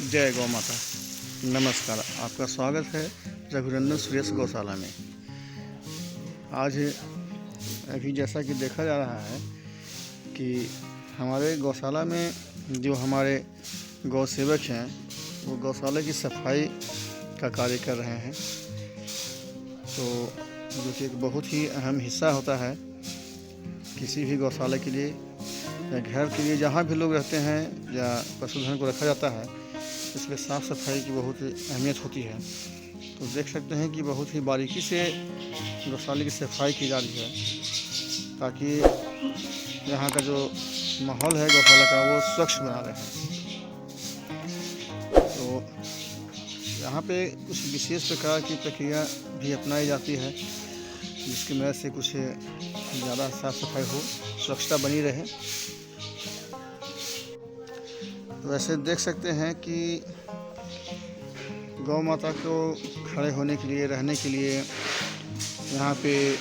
जय गौ माता। नमस्कार, आपका स्वागत है रघुनंदन सुरेश गौशाला में। आज अभी जैसा कि देखा जा रहा है कि हमारे गौशाला में जो हमारे गौ सेवक हैं वो गौशाला की सफाई का कार्य कर रहे हैं, तो जो कि एक बहुत ही अहम हिस्सा होता है किसी भी गौशाला के लिए या घर के लिए, जहाँ भी लोग रहते हैं या पशुधन को रखा जाता है, इसमें साफ़ सफाई की बहुत अहमियत होती है। तो देख सकते हैं कि बहुत ही बारीकी से गौशाला की सफाई की जा रही है ताकि यहाँ का जो माहौल है गौशाला का वो स्वच्छ बना रहे। तो यहाँ पे कुछ विशेष प्रकार की प्रक्रिया भी अपनाई जाती है जिसकी मदद से कुछ ज़्यादा साफ सफाई हो, स्वच्छता बनी रहे। तो वैसे देख सकते हैं कि गौ माता को खड़े होने के लिए, रहने के लिए यहाँ पे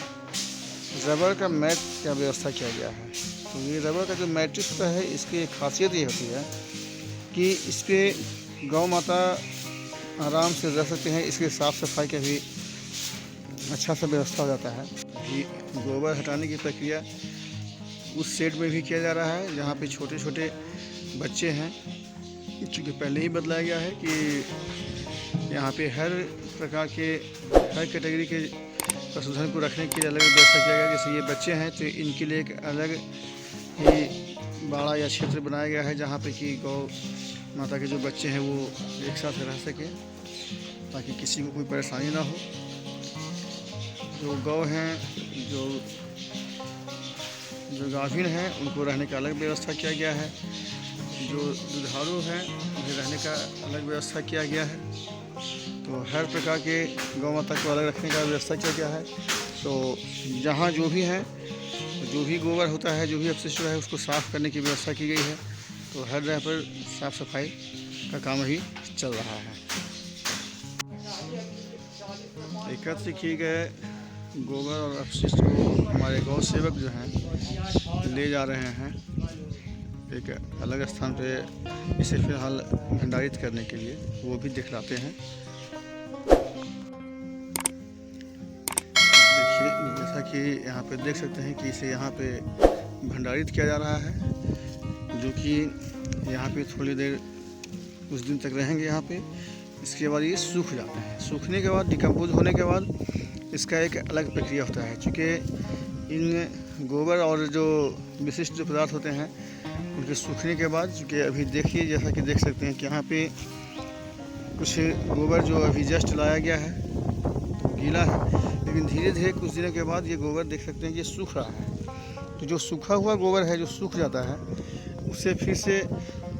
रबर का मैट का व्यवस्था किया गया है। तो ये रबर का जो मैट्रिक्स होता है, इसकी एक खासियत ये होती है कि इस पर गौ माता आराम से रह सकते हैं। इसके साफ़ सफाई का भी अच्छा सा व्यवस्था हो जाता है। ये गोबर हटाने की प्रक्रिया उस सेट में भी किया जा रहा है जहाँ पे छोटे छोटे बच्चे हैं, क्योंकि पहले ही बतलाया गया है कि यहाँ पे हर प्रकार के, हर कैटेगरी के पशुधन को रखने के लिए अलग व्यवस्था किया गया है। जैसे ये बच्चे हैं तो इनके लिए एक अलग ही बाड़ा या क्षेत्र बनाया गया है जहाँ पे कि गौ माता के जो बच्चे हैं वो एक साथ रह सकें ताकि किसी को कोई परेशानी ना हो। जो गौ हैं, जो गाभिन हैं, उनको रहने का अलग व्यवस्था किया गया है। जो दुधारू हैं उन्हें रहने का अलग व्यवस्था किया गया है। तो हर प्रकार के गौ माता को अलग रखने का व्यवस्था किया गया है। तो जहाँ जो भी है, जो भी गोबर होता है, जो भी अपशिष्ट है, उसको साफ़ करने की व्यवस्था की गई है। तो हर जगह पर साफ़ सफाई का काम अभी चल रहा है। एकत्र किए गए गोबर और अपशिष्ट को हमारे गौ सेवक जो हैं ले जा रहे हैं एक अलग स्थान पे, इसे फिलहाल भंडारित करने के लिए, वो भी दिखलाते हैं। देखिए, जैसा कि यहाँ पे देख सकते हैं कि इसे यहाँ पे भंडारित किया जा रहा है, जो कि यहाँ पे थोड़ी देर, कुछ दिन तक रहेंगे यहाँ पे। इसके बाद ये सूख जाते हैं। सूखने के बाद, डिकम्पोज होने के बाद इसका एक अलग प्रक्रिया होता है। चूँकि इन गोबर और जो विशिष्ट जो पदार्थ होते हैं उनके सूखने के बाद, चूँकि अभी देखिए, जैसा कि देख सकते हैं कि यहाँ पे कुछ गोबर जो अभी जस्ट लाया गया है तो गीला है, लेकिन धीरे धीरे कुछ दिनों के बाद ये गोबर देख सकते हैं कि सूख रहा है। तो जो सूखा हुआ गोबर है, जो सूख जाता है, उसे फिर से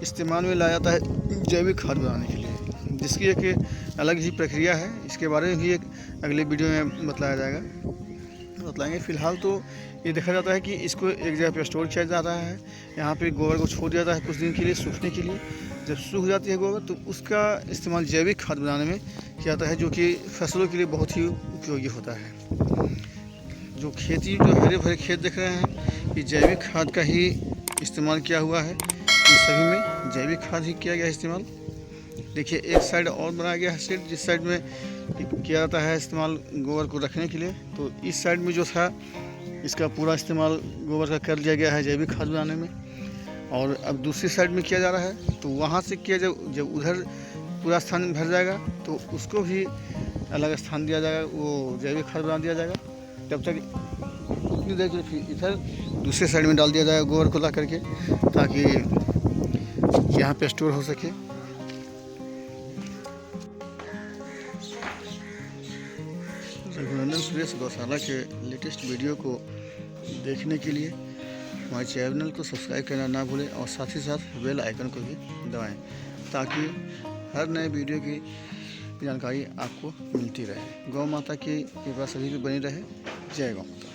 इस्तेमाल में लाया जाता है जैविक खाद बनाने के लिए, जिसकी एक अलग ही प्रक्रिया है। इसके बारे में भी एक अगले वीडियो में बतलाएंगे। फ़िलहाल तो ये देखा जाता है कि इसको एक जगह पे स्टोर किया जा रहा है। यहाँ पे गोबर को छोड़ दिया जाता है कुछ दिन के लिए सूखने के लिए। जब सूख जाती है गोबर तो उसका इस्तेमाल जैविक खाद बनाने में किया जाता है, जो कि फसलों के लिए बहुत ही उपयोगी होता है। जो खेती, जो हरे भरे खेत देख रहे हैं, ये जैविक खाद का ही इस्तेमाल किया हुआ है। इन सभी में जैविक खाद ही किया गया है इस्तेमाल। देखिए, एक साइड और बनाया गया है सेट, जिस साइड में किया जाता है इस्तेमाल गोबर को रखने के लिए। तो इस साइड में जो था, इसका पूरा इस्तेमाल गोबर का कर लिया गया है जैविक खाद बनाने में। और अब दूसरी साइड में किया जा रहा है, तो वहाँ से किया, जब उधर पूरा स्थान भर जाएगा तो उसको भी अलग स्थान दिया जाएगा, वो जैविक खाद बना दिया जाएगा। तब तक उतनी देर के लिए फिर इधर दूसरे साइड में डाल दिया जाएगा गोबर को ला करके, ताकि यहाँ पे स्टोर हो सके। रघुनंदन सुरेश गौशाला के लेटेस्ट वीडियो को देखने के लिए हमारे चैनल को सब्सक्राइब करना ना भूलें और साथ ही साथ बेल आइकन को भी दबाएं, ताकि हर नए वीडियो की जानकारी आपको मिलती रहे। गौ माता की कृपा सभी पे बनी रहे। जय गौ माता।